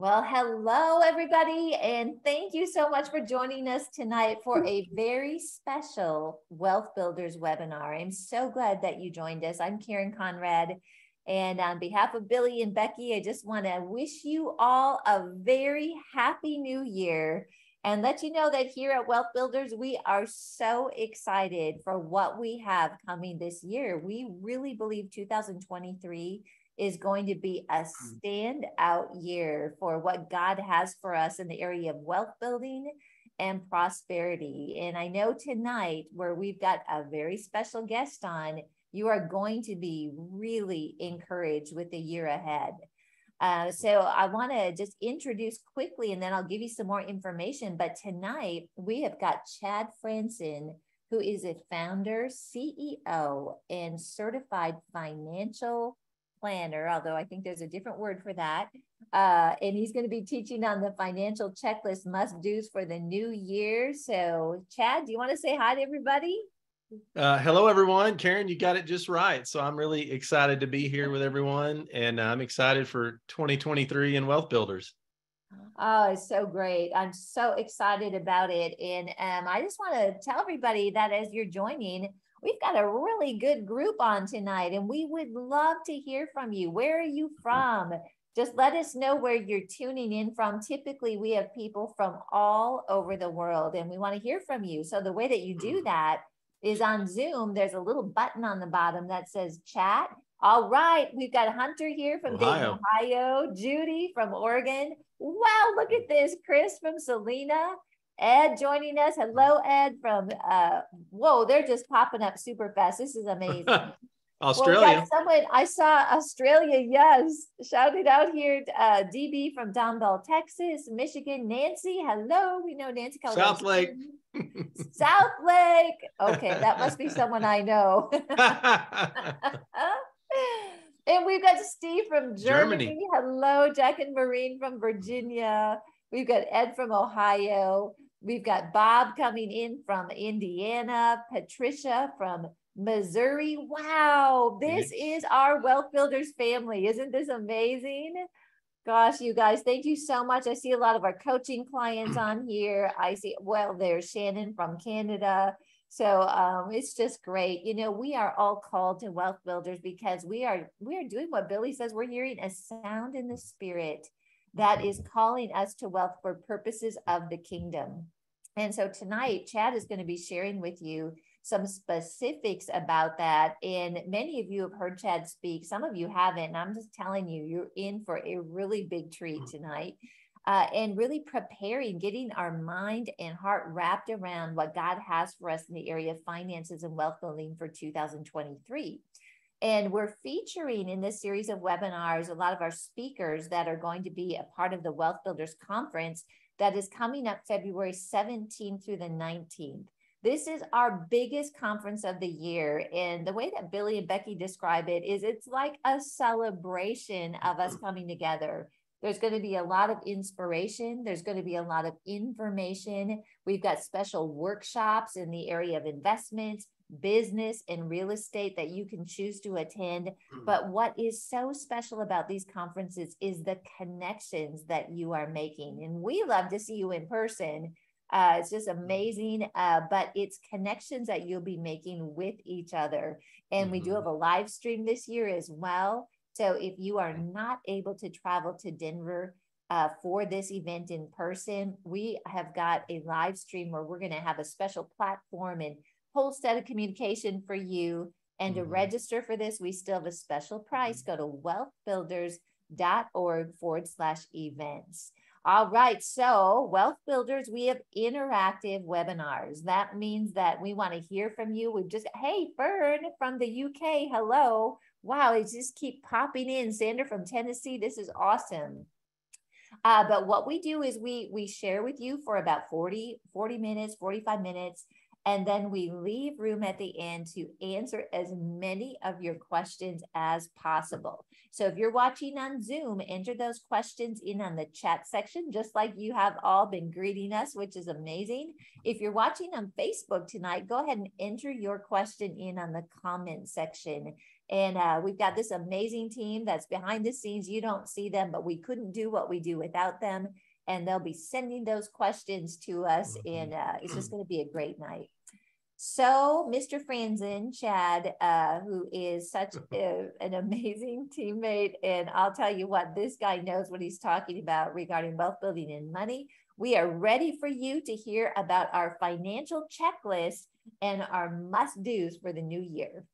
Well, hello, everybody, and thank you so much for joining us tonight for a very special Wealth Builders webinar. I'm so glad that you joined us. I'm Karen Conrad, and on behalf of Billy and Becky, I just want to wish you all a very happy new year and let you know that here at Wealth Builders, we are so excited for what we have coming this year. We really believe 2023 is going to be a standout year for what God has for us in the area of wealth building and prosperity. And I know tonight, where we've got a very special guest on, you are going to be really encouraged with the year ahead. So I want to just introduce quickly, and then I'll give you some more information. But tonight, we have got Chad Frantzen, who is a founder, CEO, and certified financial planner, although I think there's a different word for that. And he's going to be teaching on the financial checklist must-dos for the new year. So Chad, do you want to say hi to everybody? Hello, everyone. Karen, you got it just right. So I'm really excited to be here with everyone, and I'm excited for 2023 in Wealth Builders. Oh, it's so great. I'm so excited about it. And I just want to tell everybody that as you're joining, we've got a really good group on tonight, and we would love to hear from you. Where are you from? Just let us know where you're tuning in from. Typically, we have people from all over the world, and we want to hear from you. So the way that you do that is on Zoom. There's a little button on the bottom that says chat. All right, we've got Hunter here from Dayton, Ohio, Judy from Oregon. Wow, look at this. Chris from Salina. Ed joining us. Hello, Ed from, whoa, they're just popping up super fast. This is amazing. Australia. Well, we got someone, I saw Australia, yes. Shouted out here, DB from Downbell, Texas, Michigan. Nancy, hello. We know Nancy. South Lake. South Lake. Okay, that must be someone I know. And we've got Steve from Germany. Hello, Jack and Maureen from Virginia. We've got Ed from Ohio. We've got Bob coming in from Indiana. Patricia from Missouri. Wow, this is our Wealth Builders family. Isn't this amazing? Gosh, you guys, thank you so much. I see a lot of our coaching clients on here. I see, well, there's Shannon from Canada. So it's just great. You know, we are all called to Wealth Builders because we are doing what Billy says. We're hearing a sound in the spirit that is calling us to wealth for purposes of the kingdom. And so tonight, Chad is going to be sharing with you some specifics about that. And many of you have heard Chad speak. Some of you haven't. And I'm just telling you, you're in for a really big treat tonight. And really preparing, getting our mind and heart wrapped around what God has for us in the area of finances and wealth building for 2023. And we're featuring in this series of webinars a lot of our speakers that are going to be a part of the Wealth Builders Conference that is coming up February 17th through the 19th. This is our biggest conference of the year. And the way that Billy and Becky describe it is it's like a celebration of us coming together. There's going to be a lot of inspiration. There's going to be a lot of information. We've got special workshops in the area of investments, business, and real estate that you can choose to attend. But what is so special about these conferences is the connections that you are making. And we love to see you in person. It's just amazing. But it's connections that you'll be making with each other. And we do have a live stream this year as well. So if you are not able to travel to Denver for this event in person, we have got a live stream where we're going to have a special platform and whole set of communication for you. And to register for this, we still have a special price. Go to wealthbuilders.org/events. All right. So Wealth Builders, we have interactive webinars. That means that we want to hear from you. We've just, hey, Fern from the UK. Hello. Wow. They just keep popping in. Sandra from Tennessee. This is awesome. But what we do is we share with you for about 40 minutes, 45 minutes. And then we leave room at the end to answer as many of your questions as possible. So if you're watching on Zoom, enter those questions in on the chat section, just like you have all been greeting us, which is amazing. If you're watching on Facebook tonight, go ahead and enter your question in on the comment section. And we've got this amazing team that's behind the scenes. You don't see them, but we couldn't do what we do without them. And they'll be sending those questions to us. And it's just going to be a great night. So, Mr. Frantzen, Chad, who is such an amazing teammate, and I'll tell you what, this guy knows what he's talking about regarding wealth building and money. We are ready for you to hear about our financial checklist and our must-dos for the new year.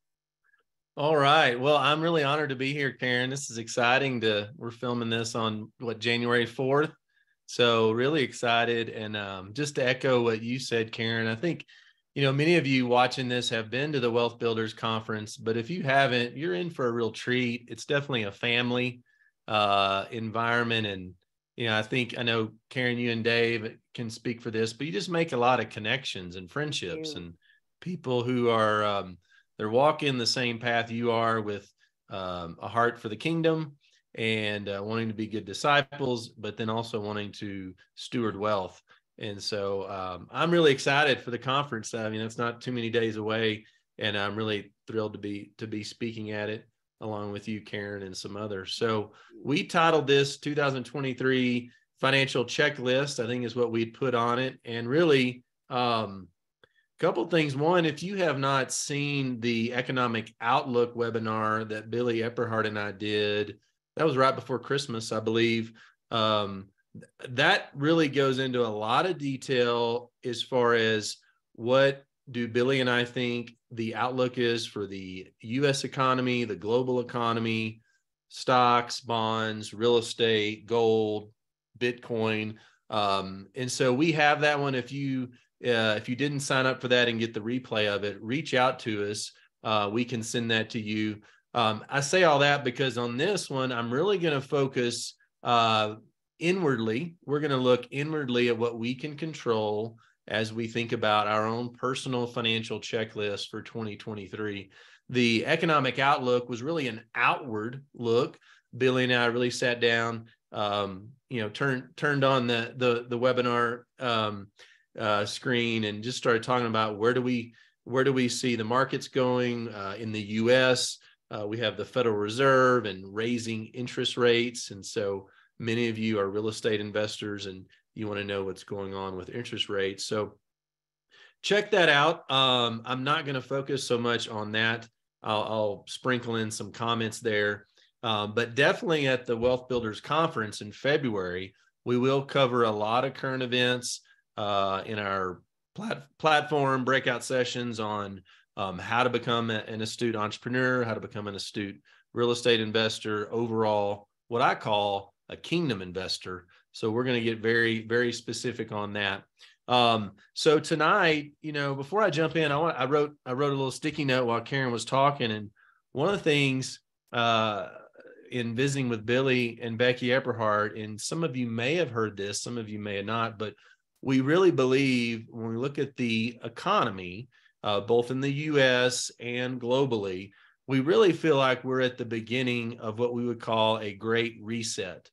All right. Well, I'm really honored to be here, Karen. This is exciting. We're filming this on January 4th. So really excited. And just to echo what you said, Karen, I think, many of you watching this have been to the Wealth Builders Conference, but if you haven't, you're in for a real treat. It's definitely a family environment. And, I know, Karen, you and Dave can speak for this, but you just make a lot of connections and friendships and people who are, they're walking the same path you are with a heart for the kingdom and wanting to be good disciples, but then also wanting to steward wealth. And so I'm really excited for the conference. It's not too many days away, and I'm really thrilled to be speaking at it along with you, Karen, and some others. So we titled this 2023 Financial Checklist, I think is what we'd put on it. And really, couple things. One, if you have not seen the Economic Outlook webinar that Billy Epperhart and I did, that was right before Christmas, I believe. That really goes into a lot of detail as far as what do Billy and I think the outlook is for the U.S. economy, the global economy, stocks, bonds, real estate, gold, Bitcoin. And so we have that one. If you didn't sign up for that and get the replay of it, reach out to us. We can send that to you. I say all that because on this one, I'm really going to focus inwardly. We're going to look inwardly at what we can control as we think about our own personal financial checklist for 2023. The economic outlook was really an outward look. Billy and I really sat down, turned on the webinar screen and just started talking about where do we see the markets going in the U.S. We have the Federal Reserve and raising interest rates, and so many of you are real estate investors and you want to know what's going on with interest rates. So check that out. I'm not going to focus so much on that. I'll sprinkle in some comments there, but definitely at the Wealth Builders Conference in February, we will cover a lot of current events in our platform breakout sessions on how to become an astute entrepreneur, how to become an astute real estate investor, overall, what I call a kingdom investor. So we're going to get very, very specific on that. So tonight, before I jump in, I wrote a little sticky note while Karen was talking. And one of the things in visiting with Billy and Becky Epperhart, and some of you may have heard this, some of you may have not, but we really believe when we look at the economy, both in the U.S. and globally, we really feel like we're at the beginning of what we would call a great reset.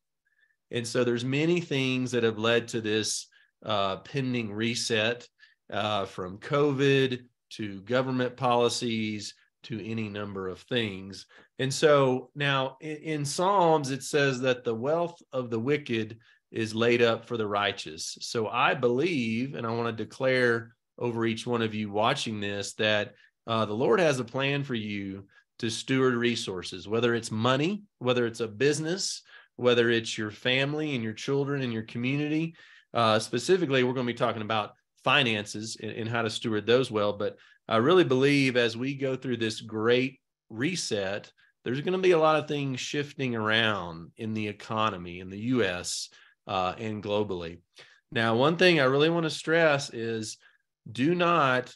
And so there's many things that have led to this pending reset, from COVID to government policies to any number of things. And so now in Psalms, it says that the wealth of the wicked is laid up for the righteous. So I believe, and I want to declare over each one of you watching this, that the Lord has a plan for you to steward resources, whether it's money, whether it's a business, whether it's your family and your children and your community. Specifically, we're going to be talking about finances and how to steward those well. But I really believe as we go through this great reset, there's going to be a lot of things shifting around in the economy in the U.S. And globally. Now, one thing I really want to stress is do not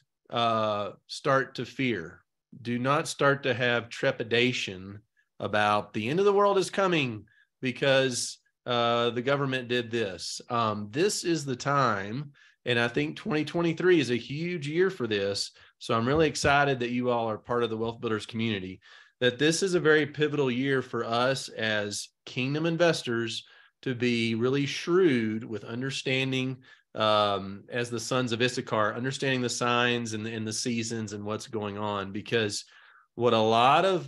start to fear. Do not start to have trepidation about the end of the world is coming because the government did this. This is the time, and I think 2023 is a huge year for this. So I'm really excited that you all are part of the Wealth Builders community, that this is a very pivotal year for us as kingdom investors to be really shrewd with understanding, as the sons of Issachar, understanding the signs and the seasons and what's going on. Because what a lot of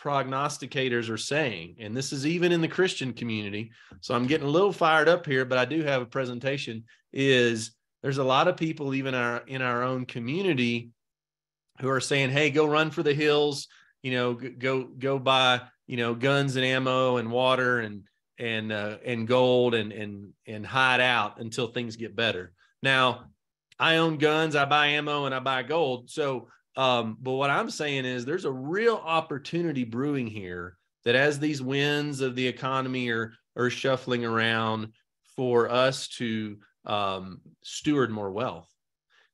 prognosticators are saying, and this is even in the Christian community, so I'm getting a little fired up here, but I do have a presentation, is there's a lot of people even in our own community who are saying, hey, go run for the hills, go buy, guns and ammo and water and gold and hide out until things get better. Now, I own guns, I buy ammo, and I buy gold. So, but what I'm saying is there's a real opportunity brewing here that as these winds of the economy are shuffling around, for us to steward more wealth.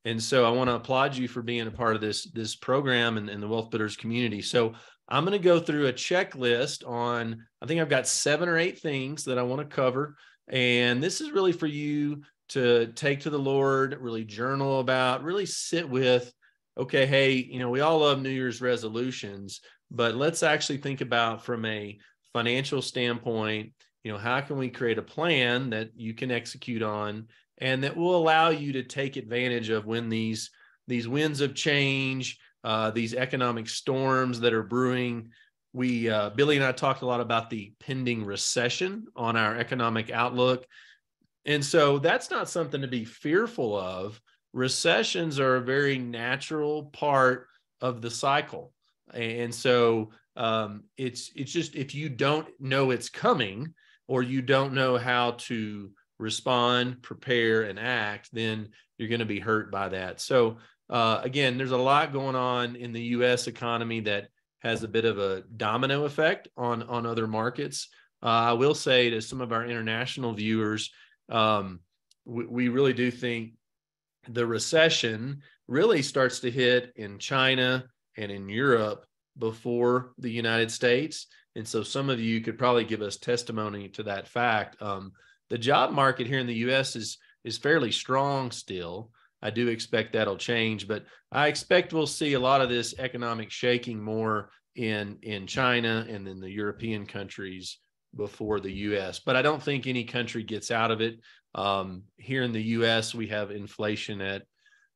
And so I want to applaud you for being a part of this program and the Wealth Builders community. So I'm going to go through a checklist on, I think I've got 7 or 8 things that I want to cover. And this is really for you to take to the Lord, really journal about, really sit with, okay, hey, we all love New Year's resolutions, but let's actually think about from a financial standpoint, how can we create a plan that you can execute on and that will allow you to take advantage of when these winds of change, these economic storms that are brewing. Billy and I talked a lot about the pending recession on our economic outlook. And so that's not something to be fearful of. Recessions are a very natural part of the cycle. And so it's just, if you don't know it's coming or you don't know how to respond, prepare, and act, then you're going to be hurt by that. So again, there's a lot going on in the U.S. economy that has a bit of a domino effect on other markets. I will say to some of our international viewers, we really do think the recession really starts to hit in China and in Europe before the United States. And so some of you could probably give us testimony to that fact. The job market here in the U.S. is fairly strong still. I do expect that'll change, but I expect we'll see a lot of this economic shaking more in China and in the European countries before the U.S. But I don't think any country gets out of it. Here in the U.S., we have inflation at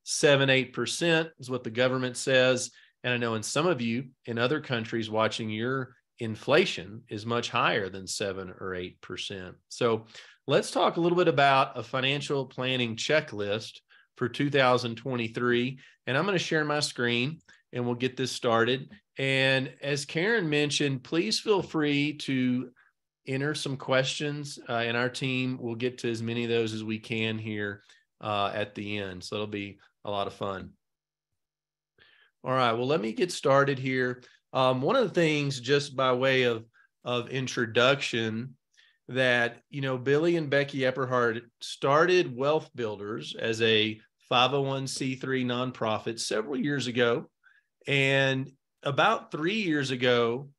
7-8% is what the government says. And I know in some of you in other countries watching, your inflation is much higher than 7 or 8%. So let's talk a little bit about a financial planning checklist for 2023. And I'm going to share my screen and we'll get this started. And as Karen mentioned, please feel free to enter some questions and our team will get to as many of those as we can here at the end. So it'll be a lot of fun. All right, well, let me get started here. One of the things, just by way of introduction, that, Billy and Becky Epperhart started Wealth Builders as a 501c3 nonprofit several years ago. And about 3 years ago,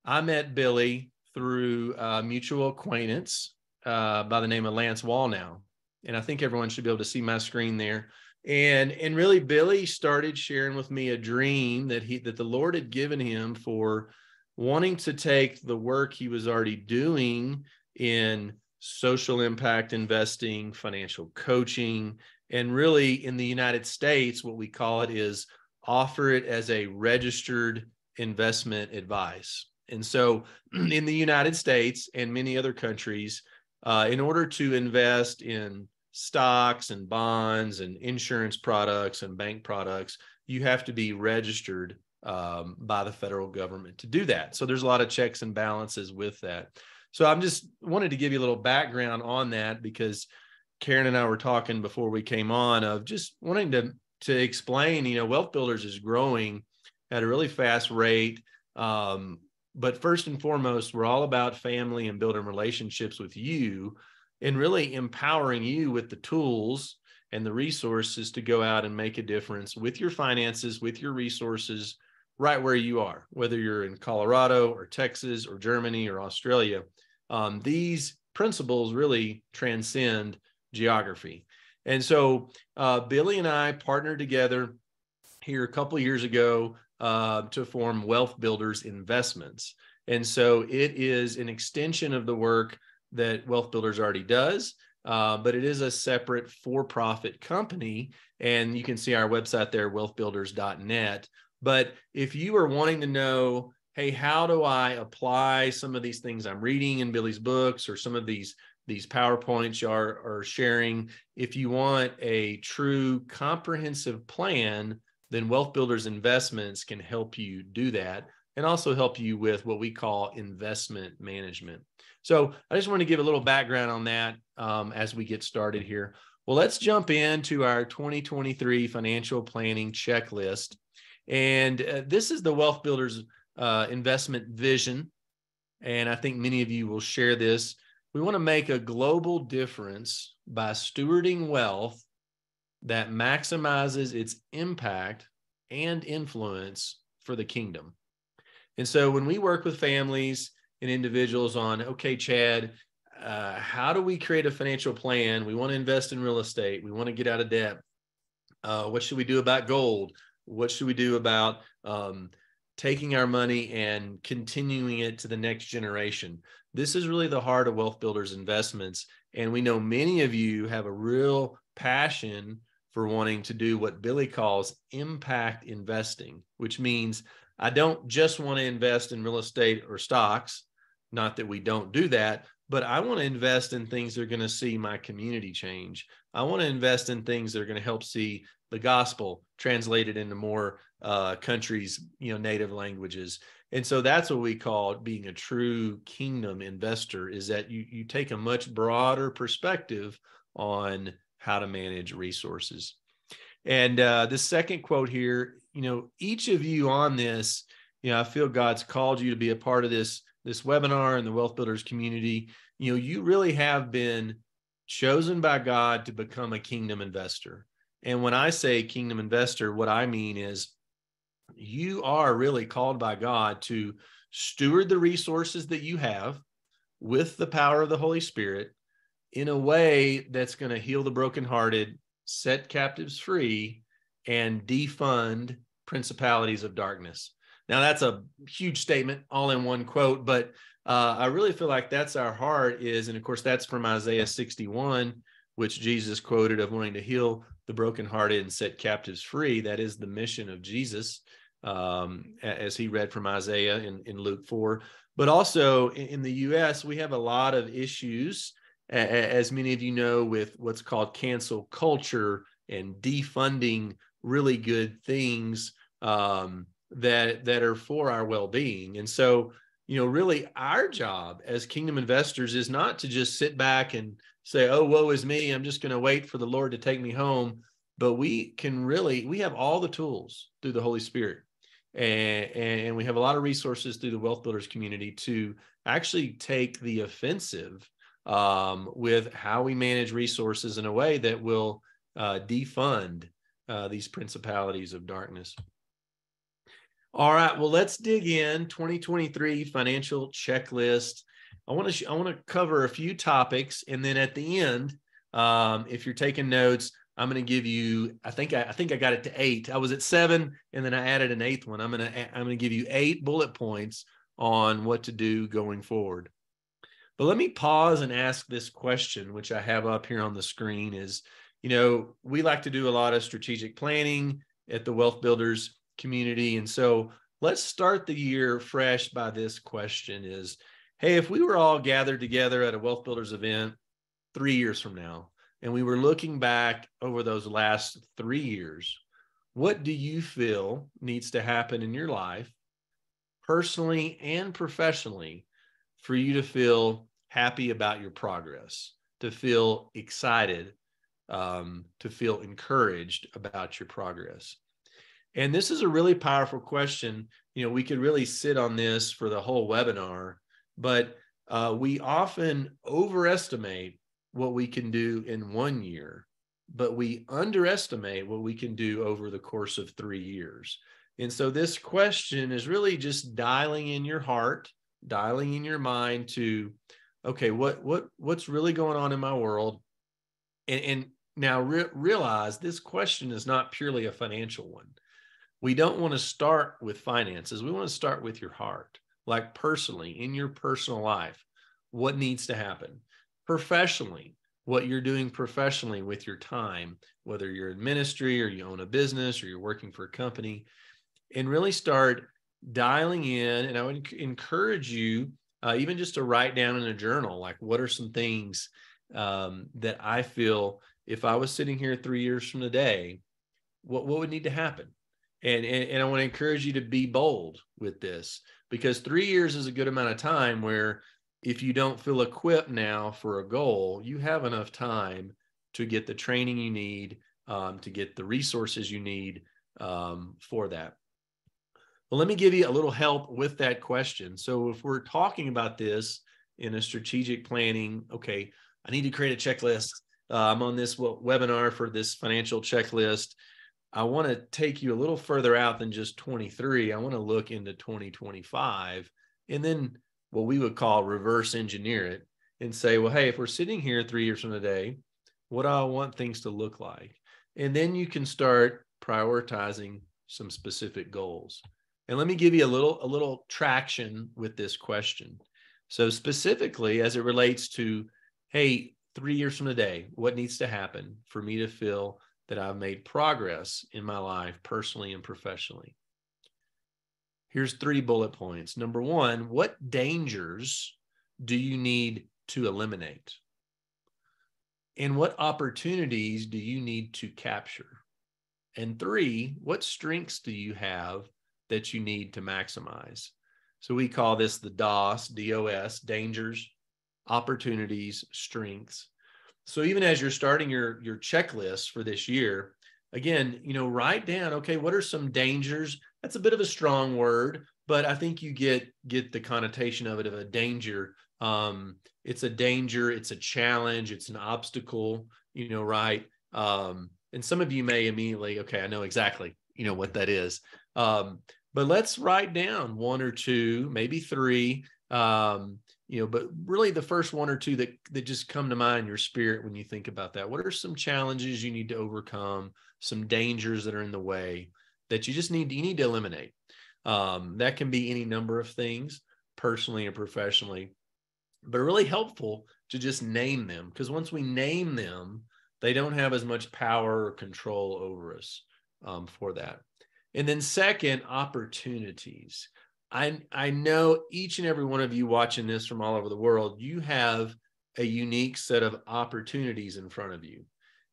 I met Billy through a mutual acquaintance by the name of Lance Wallnow. And I think everyone should be able to see my screen there. And really, Billy started sharing with me a dream that the Lord had given him for wanting to take the work he was already doing in social impact investing, financial coaching, and really in the United States, what we call it is offer it as a registered investment advice. And so in the United States and many other countries, in order to invest in stocks and bonds and insurance products and bank products, you have to be registered by the federal government to do that. So there's a lot of checks and balances with that. So I'm just wanted to give you a little background on that because Karen and I were talking before we came on of just wanting to explain, Wealth Builders is growing at a really fast rate. But first and foremost, we're all about family and building relationships with you and really empowering you with the tools and the resources to go out and make a difference with your finances, with your resources, right where you are, whether you're in Colorado or Texas or Germany or Australia. These principles really transcend geography. And so Billy and I partnered together here a couple of years ago to form Wealth Builders Investments. And so it is an extension of the work that Wealth Builders already does, but it is a separate for-profit company. And you can see our website there, wealthbuilders.net. But if you are wanting to know hey, how do I apply some of these things I'm reading in Billy's books or some of these PowerPoints you are sharing? If you want a true comprehensive plan, then Wealth Builders Investments can help you do that and also help you with what we call investment management. So I just want to give a little background on that as we get started here. Well, let's jump into our 2023 financial planning checklist. And this is the Wealth Builders investment vision. And I think many of you will share this. We want to make a global difference by stewarding wealth that maximizes its impact and influence for the kingdom. And so when we work with families and individuals on, okay, Chad, how do we create a financial plan? We want to invest in real estate. We want to get out of debt. What should we do about gold? What should we do about taking our money and continuing it to the next generation? This is really the heart of Wealth Builders Investments. And we know many of you have a real passion for wanting to do what Billy calls impact investing, which means I don't just want to invest in real estate or stocks, not that we don't do that, but I want to invest in things that are going to see my community change. I want to invest in things that are going to help see the gospel translated into more countries, native languages. And so that's what we call being a true kingdom investor, is that you take a much broader perspective on how to manage resources. And the second quote here, each of you on this, I feel God's called you to be a part of this webinar and the Wealth Builders community. You really have been chosen by God to become a kingdom investor. And when I say kingdom investor, what I mean is you are really called by God to steward the resources that you have with the power of the Holy Spirit in a way that's going to heal the brokenhearted, set captives free, and defund principalities of darkness. Now, that's a huge statement all in one quote, but I really feel like that's our heart is, and of course, that's from Isaiah 61, which Jesus quoted of wanting to heal the brokenhearted and set captives free. That is the mission of Jesus, as he read from Isaiah in Luke 4. But also in the U.S., we have a lot of issues, as many of you know, with what's called cancel culture and defunding really good things that are for our well-being. And so, really our job as kingdom investors is not to just sit back and say, oh, woe is me, I'm just going to wait for the Lord to take me home. But we have all the tools through the Holy Spirit. And we have a lot of resources through the Wealth Builders community to actually take the offensive with how we manage resources in a way that will defund these principalities of darkness. All right, well, let's dig in. 2023 financial checklist. I want to cover a few topics, and then at the end, if you're taking notes, I'm going to give you. I think I got it to 8. I was at 7, and then I added an 8th one. I'm going to give you 8 bullet points on what to do going forward. But let me pause and ask this question, which I have up here on the screen. Is we like to do a lot of strategic planning at the Wealth Builders community. And so let's start the year fresh by this question is, hey, if we were all gathered together at a Wealth Builders event 3 years from now, and we were looking back over those last 3 years, what do you feel needs to happen in your life, personally and professionally, for you to feel happy about your progress, to feel excited, to feel encouraged about your progress? And this is a really powerful question. We could really sit on this for the whole webinar, but we often overestimate what we can do in 1 year, but we underestimate what we can do over the course of 3 years. And so this question is really just dialing in your heart, dialing in your mind to, okay, what's really going on in my world? And now realize this question is not purely a financial one. We don't want to start with finances. We want to start with your heart, like personally, in your personal life, what needs to happen. Professionally, what you're doing professionally with your time, whether you're in ministry or you own a business or you're working for a company, and really start dialing in, and I would encourage you even just to write down in a journal, like, what are some things that I feel if I was sitting here 3 years from today, what would need to happen? And I want to encourage you to be bold with this, because 3 years is a good amount of time where if you don't feel equipped now for a goal, you have enough time to get the training you need, to get the resources you need for that. Well, let me give you a little help with that question. So if we're talking about this in a strategic planning, okay, I need to create a checklist. I'm on this webinar for this financial checklist. I want to take you a little further out than just 23. I want to look into 2025 and then what we would call reverse engineer it and say, well, hey, if we're sitting here 3 years from today, what do I want things to look like? And then you can start prioritizing some specific goals. And let me give you a little traction with this question. So specifically as it relates to, hey, 3 years from today, what needs to happen for me to feel that I've made progress in my life, personally and professionally? Here's 3 bullet points. Number 1, what dangers do you need to eliminate? And what opportunities do you need to capture? And 3, what strengths do you have that you need to maximize? So we call this the DOS, D-O-S, dangers, opportunities, strengths. So even as you're starting your checklist for this year, again, write down, okay, what are some dangers? That's a bit of a strong word, but I think you get the connotation of it, of a danger. It's a danger, it's a challenge, it's an obstacle, right? And some of you may immediately, okay, I know exactly, what that is. But let's write down 1 or 2, maybe 3, but really the first 1 or 2 that just come to mind in your spirit when you think about that. What are some challenges you need to overcome, some dangers that are in the way that you need to eliminate? That can be any number of things, personally and professionally, but really helpful to just name them, because once we name them, they don't have as much power or control over us for that. And then second, opportunities. I know each and every one of you watching this from all over the world, you have a unique set of opportunities in front of you.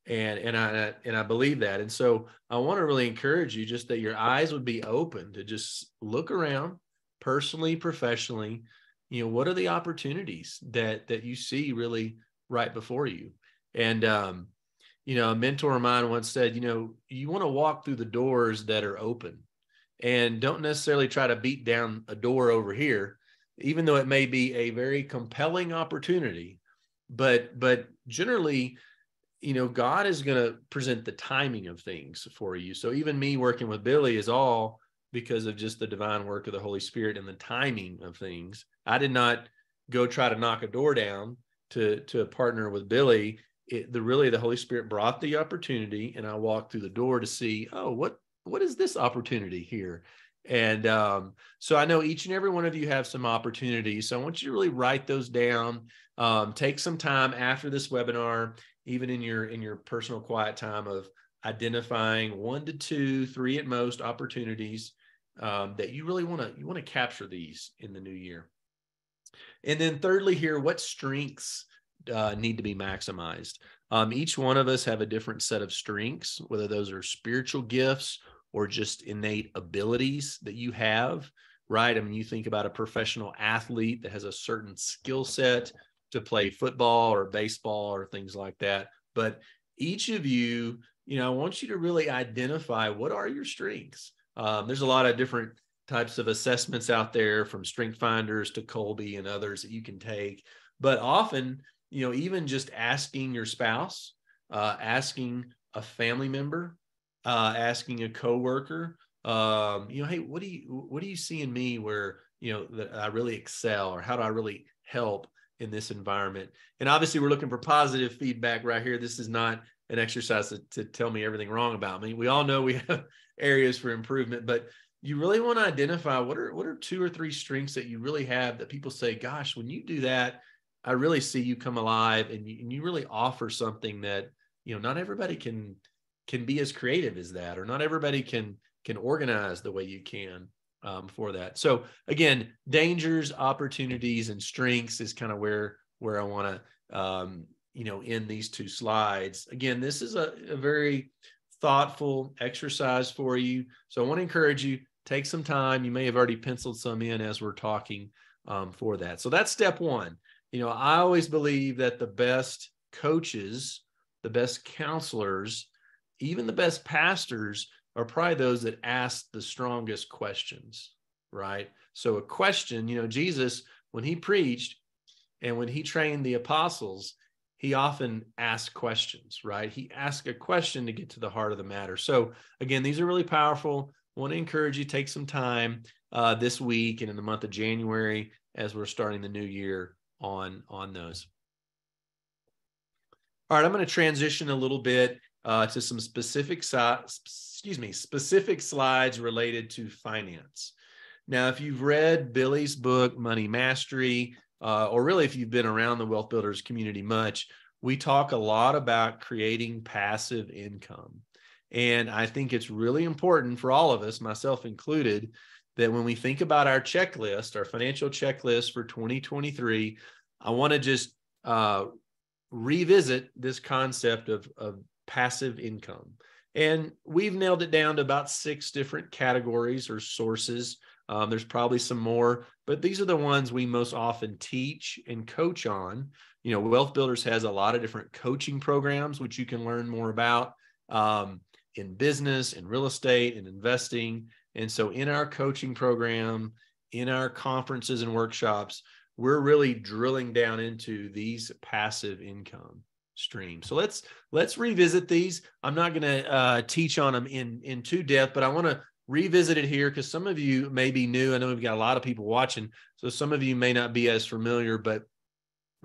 And I believe that. And so I want to really encourage you just that your eyes would be open to just look around personally, professionally. What are the opportunities that you see really right before you? And, a mentor of mine once said, you want to walk through the doors that are open, and don't necessarily try to beat down a door over here, even though it may be a very compelling opportunity. But generally, God is going to present the timing of things for you. So even me working with Billy is all because of just the divine work of the Holy Spirit and the timing of things. I did not go try to knock a door down to partner with Billy. The Holy Spirit brought the opportunity, and I walked through the door to see, oh, what is this opportunity here? And so I know each and every one of you have some opportunities. So I want you to really write those down. Take some time after this webinar, even in your personal quiet time, of identifying 1 to 2, 3 at most opportunities that you really want to capture these in the new year. And then thirdly here, what strengths need to be maximized? Each one of us have a different set of strengths, whether those are spiritual gifts or just innate abilities that you have, right? I mean, you think about a professional athlete that has a certain skill set to play football or baseball or things like that. But each of you, I want you to really identify, what are your strengths? There's a lot of different types of assessments out there, from Strength Finders to Colby and others that you can take. But often, even just asking your spouse, asking a family member, asking a coworker, hey, what do you see in me where, that I really excel, or how do I really help in this environment? And obviously we're looking for positive feedback right here. This is not an exercise to tell me everything wrong about me. We all know we have areas for improvement, but you really want to identify what are 2 or 3 strengths that you really have that people say, gosh, when you do that, I really see you come alive, and you really offer something that, not everybody can be as creative as that, or not everybody can organize the way you can. for that. So again, dangers, opportunities, and strengths is kind of where I want to end these two slides. Again, this is a very thoughtful exercise for you. So I want to encourage you, take some time. You may have already penciled some in as we're talking for that. So that's step one. I always believe that the best coaches, the best counselors, even the best pastors are probably those that ask the strongest questions, right? So a question, Jesus, when he preached and when he trained the apostles, he often asked questions, right? He asked a question to get to the heart of the matter. So again, these are really powerful. I want to encourage you to take some time this week and in the month of January as we're starting the new year on those. All right, I'm going to transition a little bit to some specific slides related to finance. Now, if you've read Billy's book, Money Mastery, or really if you've been around the Wealth Builders community much, we talk a lot about creating passive income. And I think it's really important for all of us, myself included, that when we think about our checklist, our financial checklist for 2023, I want to just revisit this concept of passive income. And we've nailed it down to about 6 different categories or sources. There's probably some more, but these are the ones we most often teach and coach on. Wealth Builders has a lot of different coaching programs, which you can learn more about in business, in real estate, and investing. And so in our coaching program, in our conferences and workshops, we're really drilling down into these passive income streams. So let's revisit these. I'm not going to teach on them in too depth, but I want to revisit it here because some of you may be new. I know we've got a lot of people watching, so some of you may not be as familiar, but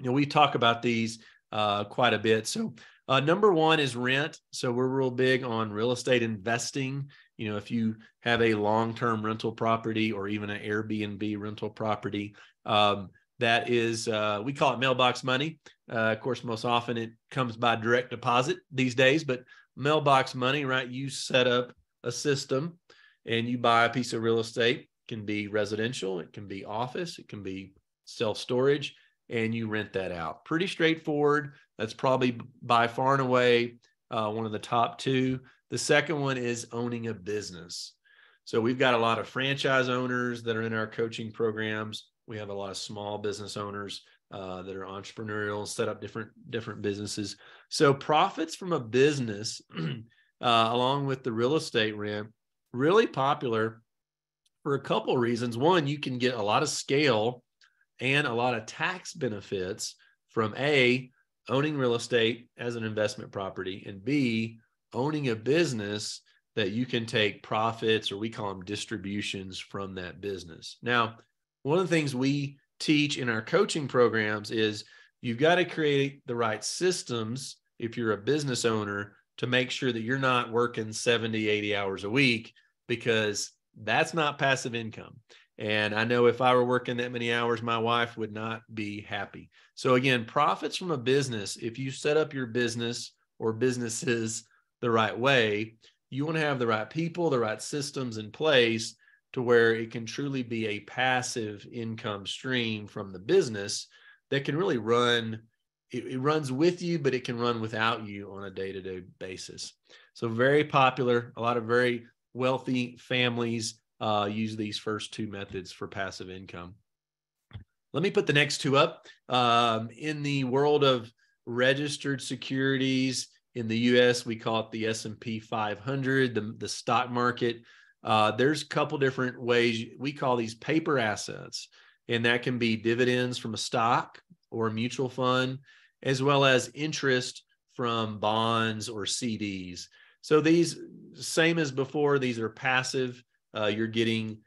we talk about these quite a bit. So number one is rent. So we're real big on real estate investing. If you have a long-term rental property or even an Airbnb rental property, that is, we call it mailbox money. Of course, most often it comes by direct deposit these days, but mailbox money, right? You set up a system and you buy a piece of real estate. It can be residential, it can be office, it can be self-storage, and you rent that out. Pretty straightforward. That's probably by far and away one of the top 2. The second one is owning a business. So we've got a lot of franchise owners that are in our coaching programs. We have a lot of small business owners that are entrepreneurial, set up different businesses. So profits from a business, along with the real estate rent, really popular for a couple of reasons. One, you can get a lot of scale and a lot of tax benefits from A, owning real estate as an investment property, and B, owning a business that you can take profits, or we call them distributions, from that business. Now, one of the things we teach in our coaching programs is you've got to create the right systems if you're a business owner to make sure that you're not working 70, 80 hours a week, because that's not passive income. And I know if I were working that many hours, my wife would not be happy. So again, profits from a business, if you set up your business or businesses the right way, you want to have the right people, the right systems in place to where it can truly be a passive income stream from the business that can really run. It runs with you, but it can run without you on a day-to-day basis. So very popular. A lot of very wealthy families use these first 2 methods for passive income. Let me put the next 2 up. In the world of registered securities in the U.S., we call it the S&P 500, the stock market. There's a couple different ways. We call these paper assets, and that can be dividends from a stock or a mutual fund, as well as interest from bonds or CDs. So these, same as before, these are passive. You're getting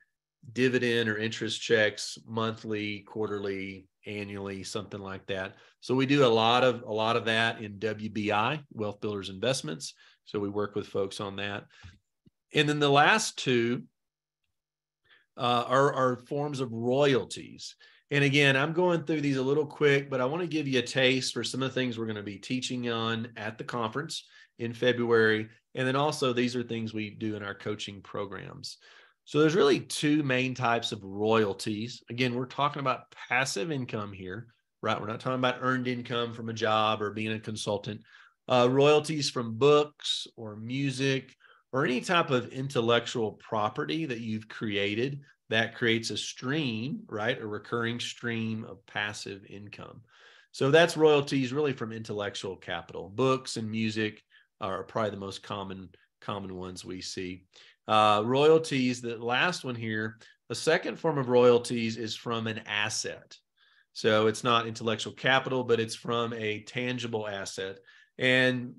dividend or interest checks monthly, quarterly, annually, something like that. So we do a lot of that in WBI, Wealth Builders Investments. So we work with folks on that. And then the last 2 are forms of royalties. And again, I'm going through these a little quick, but I want to give you a taste for some of the things we're going to be teaching on at the conference in February. And then also these are things we do in our coaching programs. So there's really two main types of royalties. Again, we're talking about passive income here, right? We're not talking about earned income from a job or being a consultant. Royalties from books or music or any type of intellectual property that you've created that creates a stream, right? A recurring stream of passive income. So that's royalties really from intellectual capital. Books and music are probably the most common ones we see. Royalties, the last one here, the second form of royalties is from an asset. So it's not intellectual capital, but it's from a tangible asset. And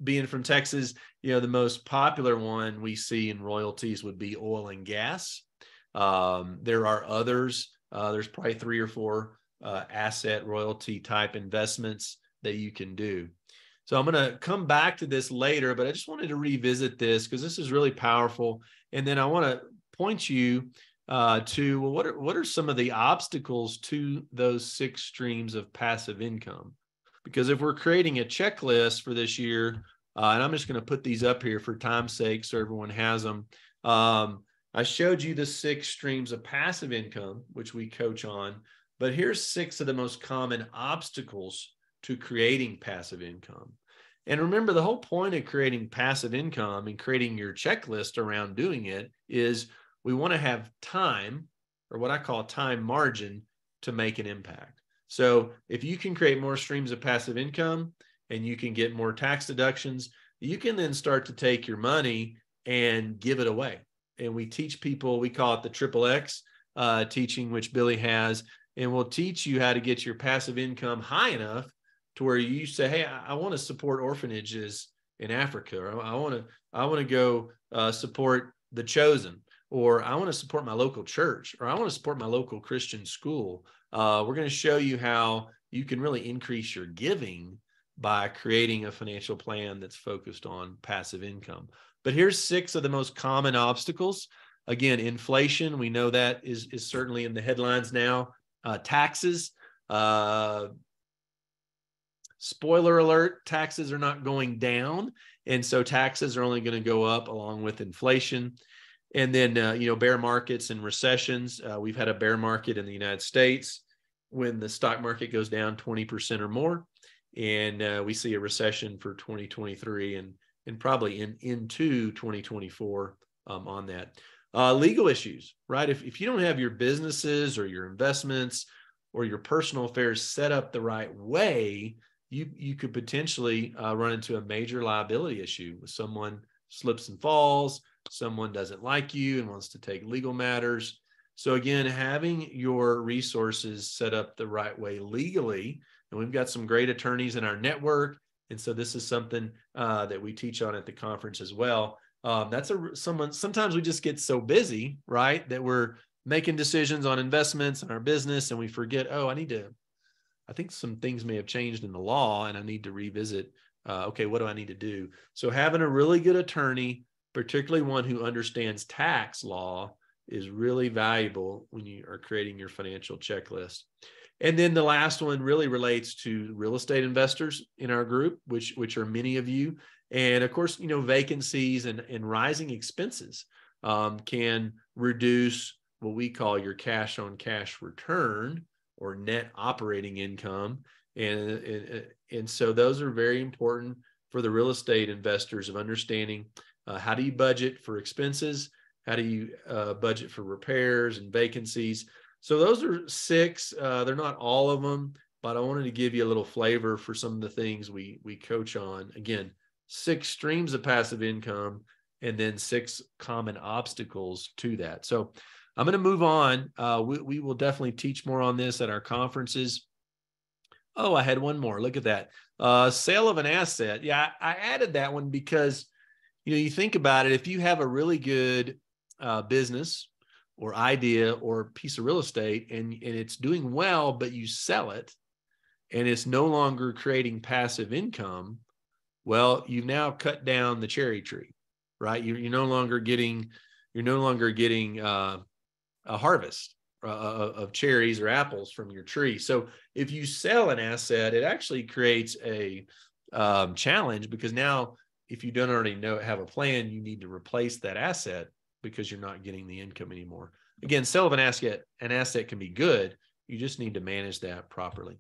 being from Texas, the most popular one we see in royalties would be oil and gas. There are others. There's probably 3 or 4 asset royalty type investments that you can do. So I'm going to come back to this later, but I just wanted to revisit this because this is really powerful. And then I want to point you to what are some of the obstacles to those 6 streams of passive income? Because if we're creating a checklist for this year, and I'm just going to put these up here for time's sake so everyone has them. I showed you the 6 streams of passive income, which we coach on, but here's 6 of the most common obstacles to creating passive income. And remember, the whole point of creating passive income and creating your checklist around doing it is we want to have time, or what I call time margin, to make an impact. So if you can create more streams of passive income and you can get more tax deductions, you can then start to take your money and give it away. And we teach people, we call it the triple X teaching, which Billy has, and we'll teach you how to get your passive income high enough to where you say, hey, I want to support orphanages in Africa, or I want to go support the Chosen, or I want to support my local church, or I want to support my local Christian school. We're going to show you how you can really increase your giving by creating a financial plan that's focused on passive income. But here's 6 of the most common obstacles. Again, inflation, we know that is certainly in the headlines now. Taxes, spoiler alert, taxes are not going down. And so taxes are only going to go up along with inflation. And then, bear markets and recessions. We've had a bear market in the United States when the stock market goes down 20% or more. And we see a recession for 2023 and probably into 2024 on that. Legal issues, right? If you don't have your businesses or your investments or your personal affairs set up the right way, you could potentially run into a major liability issue with someone slips and falls, someone doesn't like you and wants to take legal matters. So again, having your resources set up the right way legally, and we've got some great attorneys in our network. And so this is something that we teach on at the conference as well. Sometimes we just get so busy, right, that we're making decisions on investments in our business and we forget, I think some things may have changed in the law and I need to revisit, what do I need to do? So having a really good attorney, particularly one who understands tax law, is really valuable when you are creating your financial checklist. And then the last one really relates to real estate investors in our group, which are many of you. And of course, vacancies and rising expenses can reduce what we call your cash on cash return or net operating income. And so those are very important for the real estate investors of understanding how do you budget for expenses? How do you budget for repairs and vacancies? So those are 6. They're not all of them, but I wanted to give you a little flavor for some of the things we coach on. Again, 6 streams of passive income and then 6 common obstacles to that. So I'm going to move on. We will definitely teach more on this at our conferences. Oh, I had one more. Look at that. Sale of an asset. Yeah, I added that one because, you think about it. If you have a really good business or idea or piece of real estate and it's doing well, but you sell it and it's no longer creating passive income, well, you've now cut down the cherry tree, right? You're no longer getting a harvest of cherries or apples from your tree. So if you sell an asset, it actually creates a challenge because now if you don't already have a plan, you need to replace that asset. because you're not getting the income anymore. Again, sale of an asset can be good. You just need to manage that properly.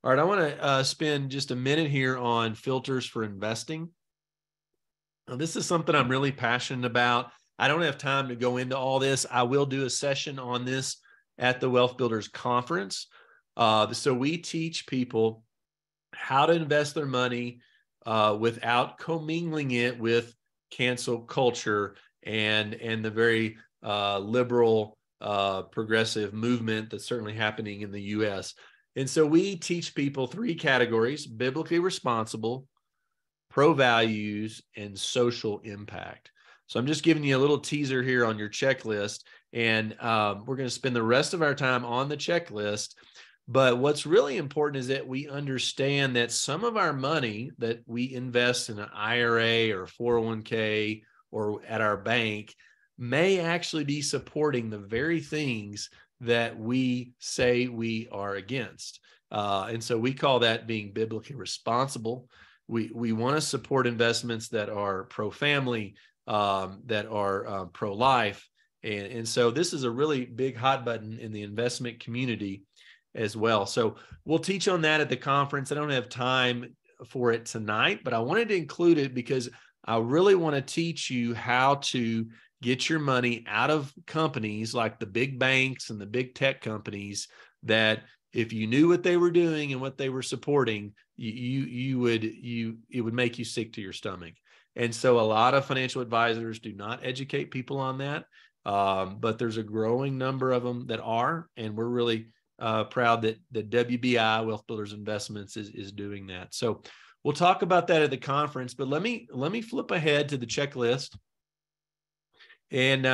All right, I want to spend just a minute here on filters for investing. Now, this is something I'm really passionate about. I don't have time to go into all this. I will do a session on this at the Wealth Builders Conference. So we teach people how to invest their money without commingling it with cancel culture and the very liberal progressive movement that's certainly happening in the U.S. And so we teach people 3 categories: biblically responsible, pro-values, and social impact. So I'm just giving you a little teaser here on your checklist, and we're going to spend the rest of our time on the checklist. But what's really important is that we understand that some of our money that we invest in an IRA or 401k or at our bank may actually be supporting the very things that we say we are against. And so we call that being biblically responsible. We want to support investments that are pro-family, that are pro-life. And so this is a really big hot button in the investment community as well. So we'll teach on that at the conference. I don't have time for it tonight, but I wanted to include it because I really want to teach you how to get your money out of companies like the big banks and the big tech companies that if you knew what they were doing and what they were supporting, it would make you sick to your stomach. And so a lot of financial advisors do not educate people on that. But there's a growing number of them that are, and we're really proud that the WBI, Wealth Builders Investments, is doing that. So we'll talk about that at the conference, but let me flip ahead to the checklist. And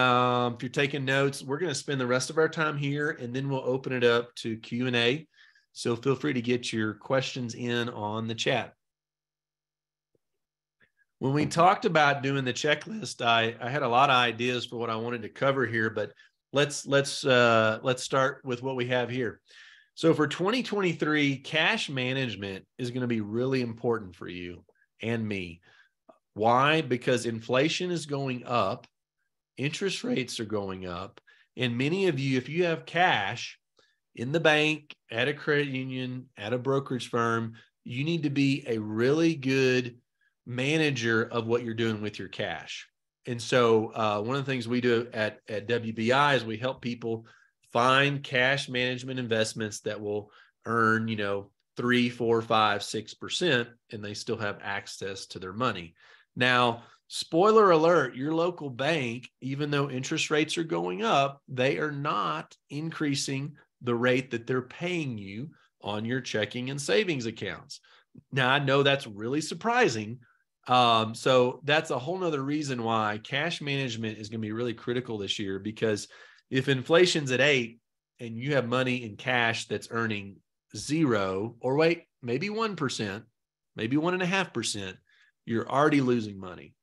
if you're taking notes, we're going to spend the rest of our time here, and then we'll open it up to Q&A. So feel free to get your questions in on the chat. When we talked about doing the checklist, I had a lot of ideas for what I wanted to cover here, but let's start with what we have here. So for 2023, cash management is going to be really important for you and me. Why? Because inflation is going up, interest rates are going up, and many of you, if you have cash in the bank, at a credit union, at a brokerage firm, you need to be a really good manager of what you're doing with your cash. And so one of the things we do at WBI is we help people find cash management investments that will earn, 3, 4, 5, 6%, and they still have access to their money. Now, spoiler alert, your local bank, even though interest rates are going up, they are not increasing the rate that they're paying you on your checking and savings accounts. Now, I know that's really surprising. So that's a whole nother reason why cash management is going to be really critical this year, because if inflation's at 8 and you have money in cash that's earning 0, or maybe 1%, maybe 1.5%, you're already losing money.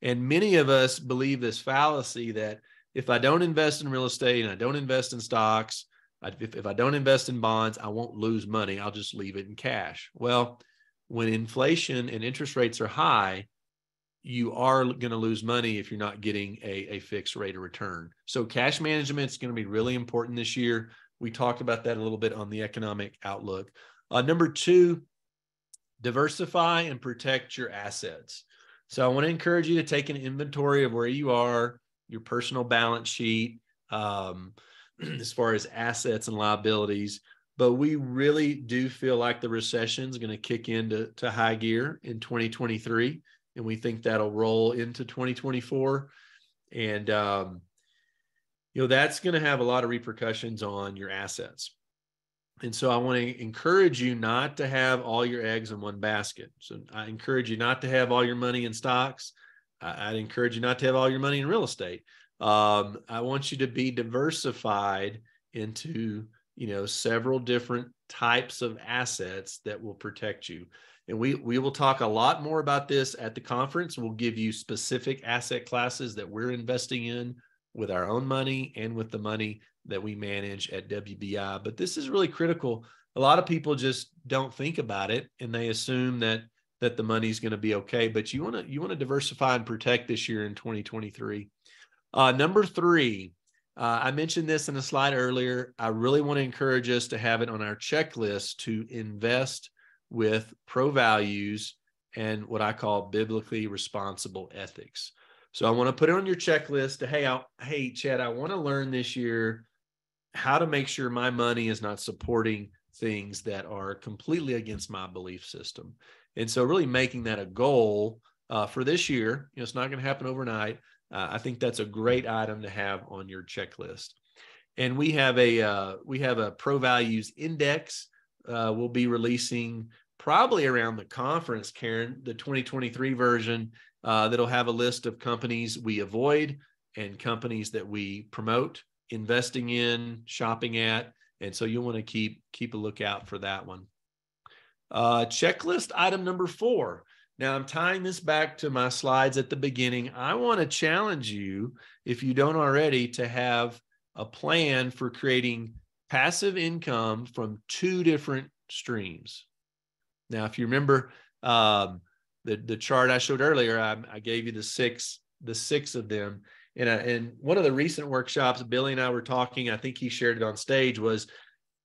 And many of us believe this fallacy that if I don't invest in real estate and I don't invest in stocks, if I don't invest in bonds, I won't lose money. I'll just leave it in cash. Well, when inflation and interest rates are high, you are going to lose money if you're not getting a fixed rate of return. So cash management is going to be really important this year. We talked about that a little bit on the economic outlook. Number 2, diversify and protect your assets. So I want to encourage you to take an inventory of where you are, your personal balance sheet, as far as assets and liabilities. But we really do feel like the recession is going to kick into high gear in 2023. And we think that'll roll into 2024. And, that's going to have a lot of repercussions on your assets. And so I want to encourage you not to have all your eggs in one basket. So I encourage you not to have all your money in stocks. I'd encourage you not to have all your money in real estate. I want you to be diversified into, several different types of assets that will protect you. And we will talk a lot more about this at the conference. We'll give you specific asset classes that we're investing in with our own money and with the money that we manage at WBI. But this is really critical. A lot of people just don't think about it, and they assume that that the money's going to be okay. But you want to diversify and protect this year in 2023. Number 3, I mentioned this in a slide earlier. I really want to encourage us to have it on our checklist to invest with pro values and what I call biblically responsible ethics. So I want to put it on your checklist to, hey, Chad, I want to learn this year how to make sure my money is not supporting things that are completely against my belief system. And so really making that a goal for this year. It's not going to happen overnight. I think that's a great item to have on your checklist. And we have a Pro Values Index. We'll be releasing probably around the conference, Karen, the 2023 version that'll have a list of companies we avoid and companies that we promote investing in, shopping at. And so you'll want to keep a lookout for that one. Checklist item number 4. Now I'm tying this back to my slides at the beginning. I want to challenge you, if you don't already, to have a plan for creating passive income from 2 different streams. Now, if you remember the chart I showed earlier, I gave you the six of them. And one of the recent workshops, Billy and I were talking, I think he shared it on stage, was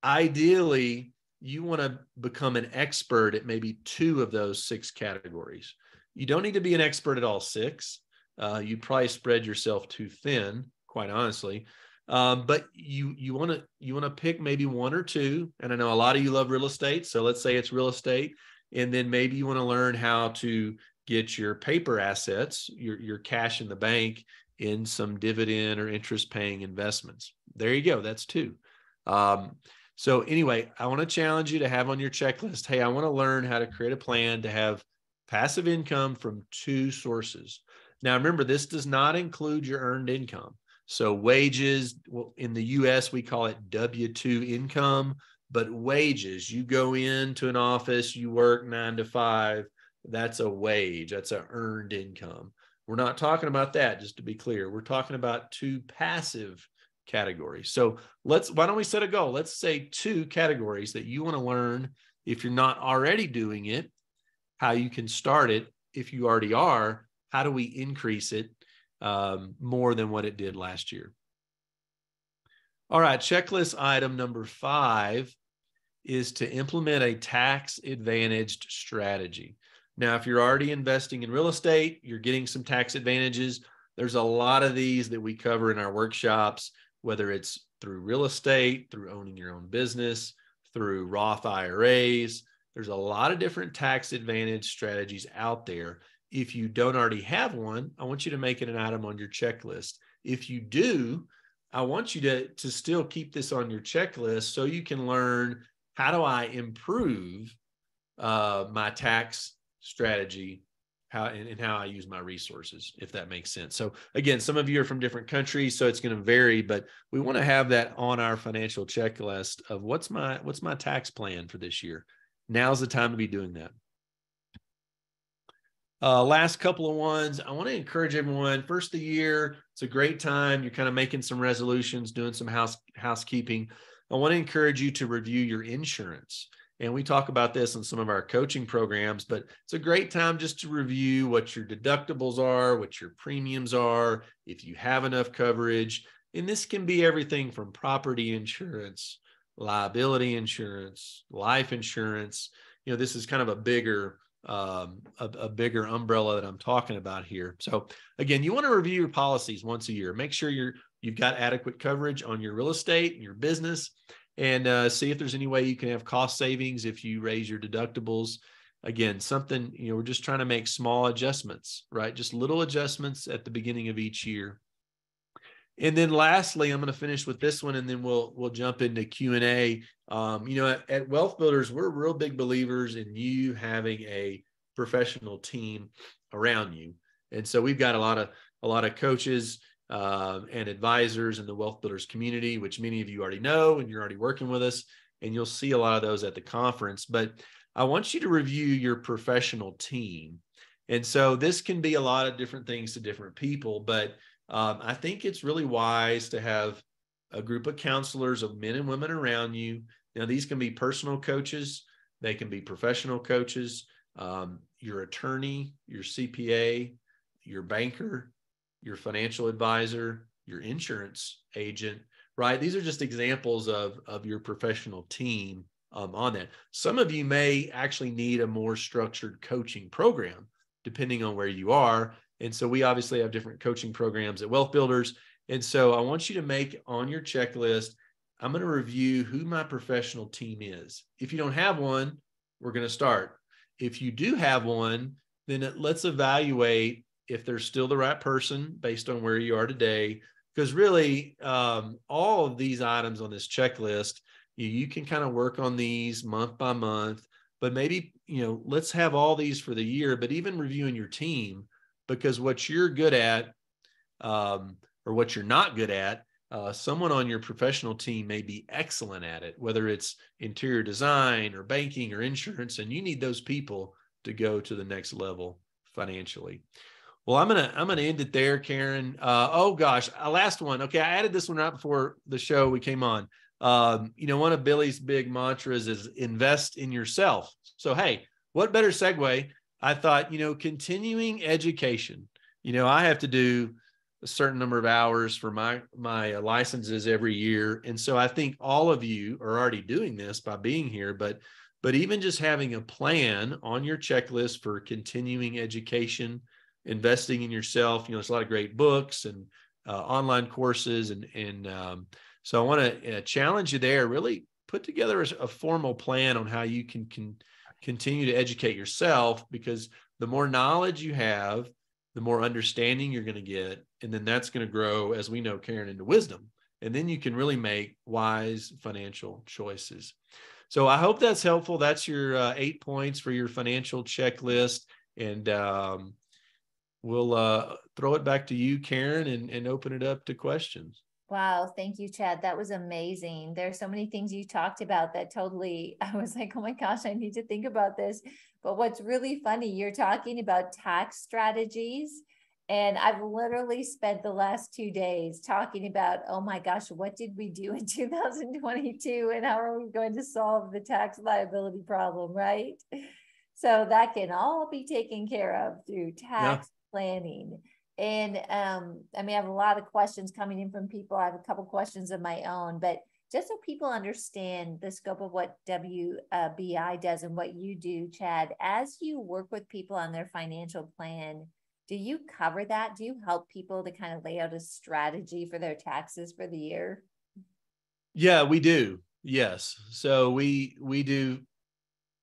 ideally you want to become an expert at maybe 2 of those 6 categories. You don't need to be an expert at all 6. You'd probably spread yourself too thin, quite honestly. But you want to pick maybe 1 or 2. And I know a lot of you love real estate, so let's say it's real estate. And then maybe you want to learn how to get your paper assets, your cash in the bank, in some dividend or interest paying investments. There you go. That's 2. So anyway, I want to challenge you to have on your checklist, hey, I want to learn how to create a plan to have passive income from 2 sources. Now, remember, this does not include your earned income. So wages, well, in the US, we call it W-2 income, but wages, you go into an office, you work 9 to 5, that's a wage, that's an earned income. We're not talking about that, just to be clear. We're talking about 2 passive categories. So why don't we set a goal? Let's say 2 categories that you want to learn, if you're not already doing it, how you can start it. If you already are, how do we increase it more than what it did last year? All right, checklist item number 5 is to implement a tax advantaged strategy. Now, if you're already investing in real estate, you're getting some tax advantages. There's a lot of these that we cover in our workshops, whether it's through real estate, through owning your own business, through Roth IRAs. There's a lot of different tax advantage strategies out there. If you don't already have one, I want you to make it an item on your checklist. If you do, I want you to still keep this on your checklist so you can learn, how do I improve my tax strategy, how I use my resources, if that makes sense. So again, some of you are from different countries, so it's going to vary, but we want to have that on our financial checklist of what's my tax plan for this year. Now's the time to be doing that. Last couple of ones, I want to encourage everyone, first of the year, it's a great time. You're kind of making some resolutions, doing some housekeeping. I want to encourage you to review your insurance. And we talk about this in some of our coaching programs, but it's a great time just to review what your deductibles are, what your premiums are, if you have enough coverage. And this can be everything from property insurance, liability insurance, life insurance. This is kind of a bigger umbrella that I'm talking about here. So again, you want to review your policies once a year. Make sure you've got adequate coverage on your real estate and your business, and see if there's any way you can have cost savings if you raise your deductibles. Again, something, we're just trying to make small adjustments, right? Just little adjustments at the beginning of each year. And then lastly, I'm going to finish with this one, and then we'll jump into Q&A. At Wealth Builders, we're real big believers in you having a professional team around you. And so we've got a lot of coaches and advisors in the Wealth Builders community, which many of you already know, and you're already working with us, and you'll see a lot of those at the conference. But I want you to review your professional team. And so this can be a lot of different things to different people, but I think it's really wise to have a group of counselors of men and women around you. Now, these can be personal coaches. They can be professional coaches. your attorney, your CPA, your banker, your financial advisor, your insurance agent, right? These are just examples of your professional team on that. Some of you may actually need a more structured coaching program, depending on where you are. And so we obviously have different coaching programs at Wealth Builders. And so I want you to make on your checklist, I'm going to review who my professional team is. If you don't have one, we're going to start. If you do have one, then let's evaluate if they're still the right person based on where you are today. Because really, all of these items on this checklist, you can kind of work on these month by month, but maybe, let's have all these for the year, but even reviewing your team, because what you're good at or what you're not good at, someone on your professional team may be excellent at it, whether it's interior design or banking or insurance, and you need those people to go to the next level financially. Well, I'm gonna end it there, Karen. Oh gosh, last one. Okay, I added this one right before the show we came on. One of Billy's big mantras is invest in yourself. So hey, what better segue? I thought, continuing education. I have to do a certain number of hours for my licenses every year, and so I think all of you are already doing this by being here. But even just having a plan on your checklist for continuing education, investing in yourself, there's a lot of great books and online courses, and so I want to challenge you there. Really put together a formal plan on how you can continue to educate yourself, because the more knowledge you have, the more understanding you're going to get. And then that's going to grow, as we know, Karen, into wisdom. And then you can really make wise financial choices. So I hope that's helpful. That's your 8 points for your financial checklist. And we'll throw it back to you, Karen, and open it up to questions. Wow. Thank you, Chad. That was amazing. There's so many things you talked about that totally, I was like, oh my gosh, I need to think about this. But what's really funny, you're talking about tax strategies. And I've literally spent the last 2 days talking about, oh my gosh, what did we do in 2022? And how are we going to solve the tax liability problem, right? So that can all be taken care of through tax planning. And I have a lot of questions coming in from people. I have a couple questions of my own, but just so people understand the scope of what WBI does and what you do, Chad, as you work with people on their financial plan, do you cover that? Do you help people to kind of lay out a strategy for their taxes for the year? Yeah, we do. Yes. So we do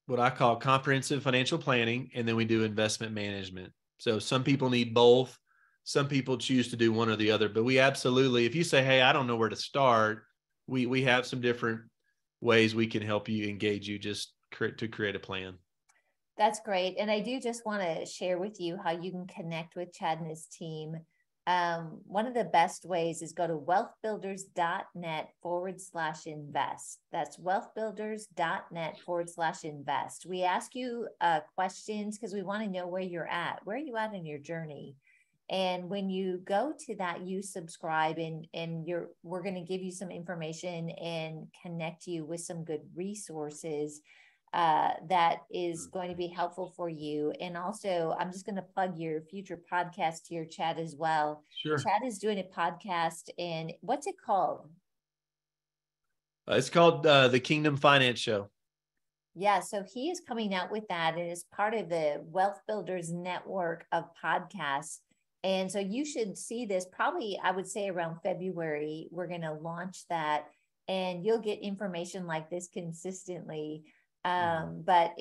what I call comprehensive financial planning, and then we do investment management. So some people need both. Some people choose to do one or the other, but we absolutely, if you say, hey, I don't know where to start, we have some different ways we can help you, engage you just to create a plan. That's great. And I do just want to share with you how you can connect with Chad and his team. One of the best ways is go to wealthbuilders.net/invest. That's wealthbuilders.net/invest. We ask you questions because we want to know where you're at. Where are you at in your journey? And when you go to that, you subscribe, and we're going to give you some information and connect you with some good resources that is going to be helpful for you. And also, I'm just going to plug your future podcast here, Chad, as well. Sure. Chad is doing a podcast, and what's it called? It's called the Kingdom Finance Show. Yeah, so he is coming out with that, and it's part of the Wealth Builders network of podcasts. And so you should see this probably, I would say around February, we're going to launch that, and you'll get information like this consistently. But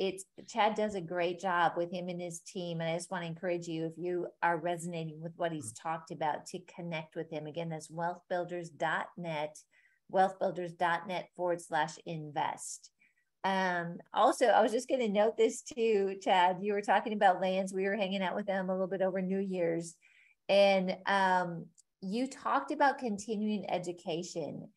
Chad does a great job with him and his team. And I just want to encourage you, if you are resonating with what he's talked about, to connect with him. Again, that's wealthbuilders.net/invest. Also, I was just going to note this too, Chad, you were talking about lands. We were hanging out with them a little bit over New Year's, and you talked about continuing education.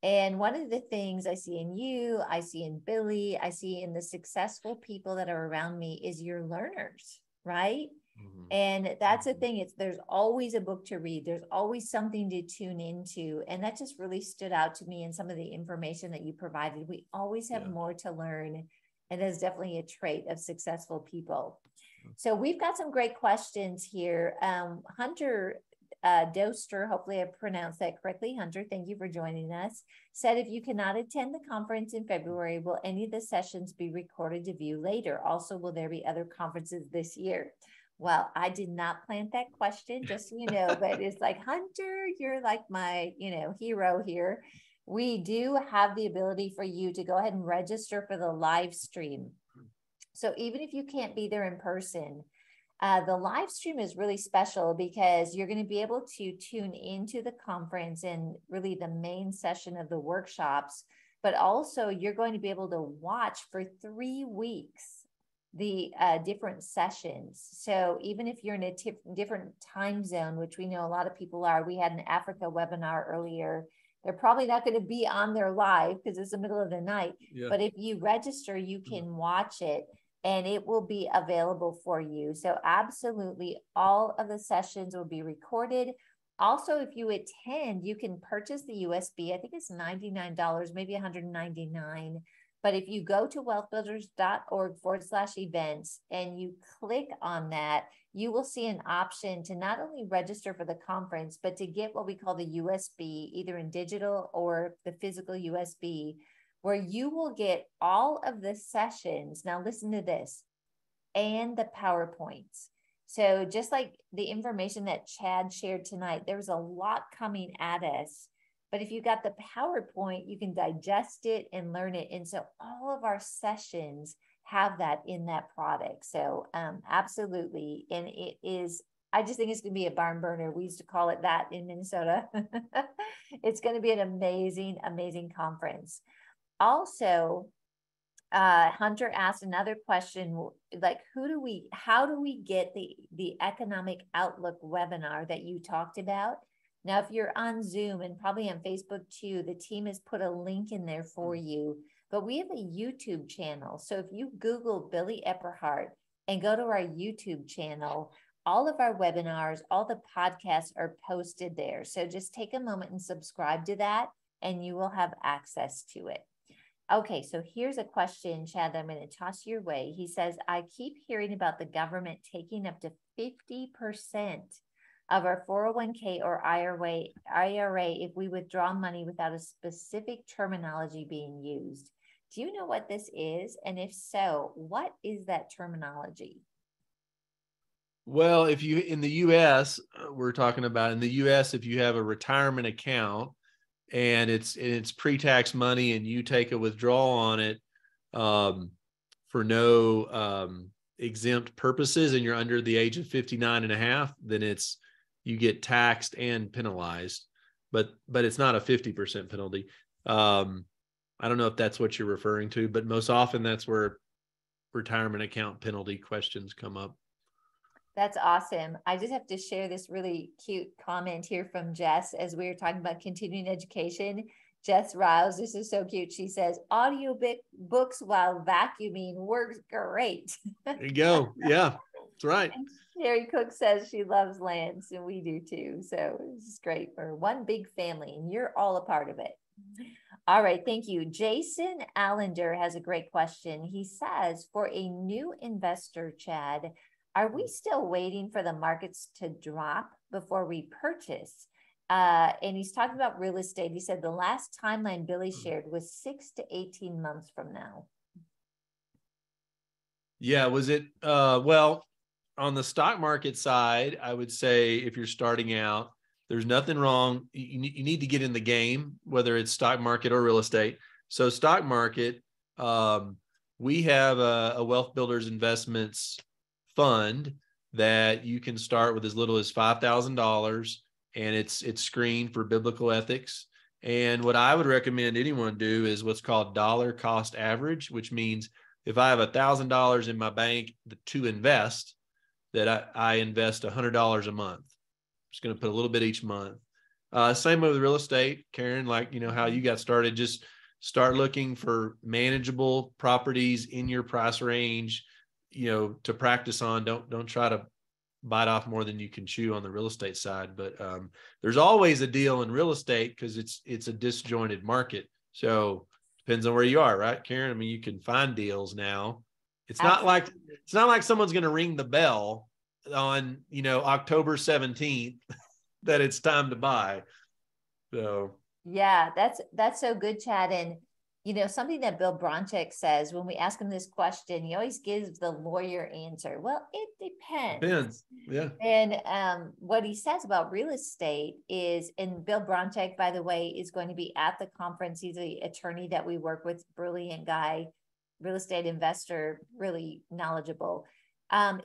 And one of the things I see in you, I see in Billy, I see in the successful people that are around me is you're learners, right? Mm-hmm. And that's the thing. There's always a book to read. There's always something to tune into. And that just really stood out to me in some of the information that you provided. We always have more to learn. And that's definitely a trait of successful people. So we've got some great questions here. Hunter Doster, hopefully I pronounced that correctly. Hunter, thank you for joining us. Said, if you cannot attend the conference in February, will any of the sessions be recorded to view later? Also, will there be other conferences this year? Well, I did not plant that question, just so you know, but it's like, Hunter, you're like my, hero here. We do have the ability for you to go ahead and register for the live stream. So even if you can't be there in person, the live stream is really special because you're going to be able to tune into the conference and really the main session of the workshops, but also you're going to be able to watch for 3 weeks the different sessions. So even if you're in a different time zone, which we know a lot of people are, we had an Africa webinar earlier. They're probably not going to be on there live because it's the middle of the night. Yeah. But if you register, you can watch it and it will be available for you. So absolutely all of the sessions will be recorded. Also, if you attend, you can purchase the USB. I think it's $99, maybe $199. But if you go to wealthbuilders.org/events and you click on that, you will see an option to not only register for the conference, but to get what we call the USB, either in digital or the physical USB, where you will get all of the sessions. Now listen to this, and the PowerPoints. So just like the information that Chad shared tonight, there's a lot coming at us. But if you got the PowerPoint, you can digest it and learn it. And so all of our sessions have that in that product. So absolutely. And it is, I just think it's going to be a barn burner. We used to call it that in Minnesota. It's going to be an amazing, amazing conference. Also, Hunter asked another question, like, how do we get the economic outlook webinar that you talked about? Now, if you're on Zoom and probably on Facebook too, the team has put a link in there for you, but we have a YouTube channel. So if you Google Billy Epperhart and go to our YouTube channel, all of our webinars, all the podcasts are posted there. So just take a moment and subscribe to that and you will have access to it. Okay, so here's a question, Chad, that I'm going to toss your way. He says, I keep hearing about the government taking up to 50% of our 401k or IRA if we withdraw money without a specific terminology being used. Do you know what this is? And if so, what is that terminology? Well, if you, in the U.S., we're talking about in the U.S., if you have a retirement account and it's pre-tax money and you take a withdrawal on it for no exempt purposes and you're under the age of 59 and a half, then you get taxed and penalized, but it's not a 50% penalty. I don't know if that's what you're referring to, but most often that's where retirement account penalty questions come up. That's awesome. I just have to share this really cute comment here from Jess as we were talking about continuing education. Jess Riles, this is so cute. She says, audio books while vacuuming works great. There you go. Yeah, that's right. And Sherry Cook says she loves Lance, and we do too. So this is great. We're one big family, and you're all a part of it. All right, thank you. Jason Allender has a great question. He says, for a new investor, Chad, are we still waiting for the markets to drop before we purchase? And he's talking about real estate. He said the last timeline Billy shared was 6 to 18 months from now. Yeah, was it? Well, on the stock market side, I would say if you're starting out, there's nothing wrong. You need to get in the game, whether it's stock market or real estate. So stock market, we have a Wealth Builders Investments fund that you can start with as little as $5,000, and it's screened for biblical ethics. And what I would recommend anyone do is what's called dollar cost average, which means if I have $1,000 in my bank to invest, that I invest $100 a month. I'm just going to put a little bit each month. Same with real estate, Karen, like, how you got started, just start looking for manageable properties in your price range, to practice on. Don't try to bite off more than you can chew on the real estate side. But there's always a deal in real estate because it's a disjointed market. So depends on where you are, right, Karen? I mean, you can find deals now, It's not like someone's going to ring the bell on, October 17th that it's time to buy. So yeah, that's so good, Chad. And something that Bill Bronchick says when we ask him this question, he always gives the lawyer answer. Well, it depends. Yeah. And what he says about real estate is, and Bill Bronchick, by the way, is going to be at the conference. He's the attorney that we work with, brilliant guy, real estate investor, really knowledgeable.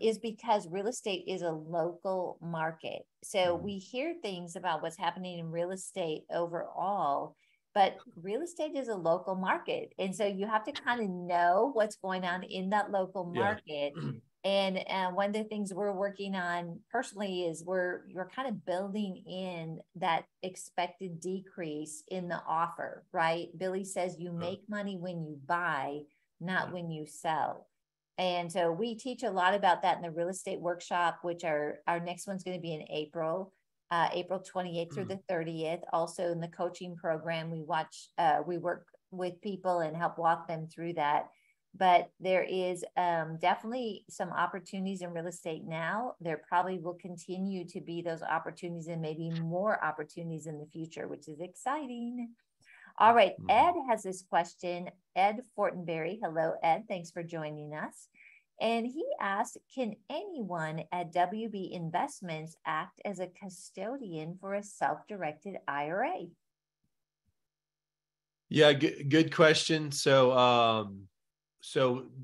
Is because real estate is a local market. So we hear things about what's happening in real estate overall, but real estate is a local market. And so you have to kind of know what's going on in that local market. Yeah. And one of the things we're working on personally is we're kind of building in that expected decrease in the offer, right? Billy says you make money when you buy, not when you sell. And so we teach a lot about that in the real estate workshop, which our next one's going to be in April 28th through the 30th. Also in the coaching program, we work with people and help walk them through that. But there is definitely some opportunities in real estate now. There probably will continue to be those opportunities and maybe more opportunities in the future, which is exciting. All right, Ed has this question. Ed Fortenberry. Hello, Ed. Thanks for joining us. And he asked, can anyone at WB Investments act as a custodian for a self-directed IRA? Yeah, good question. So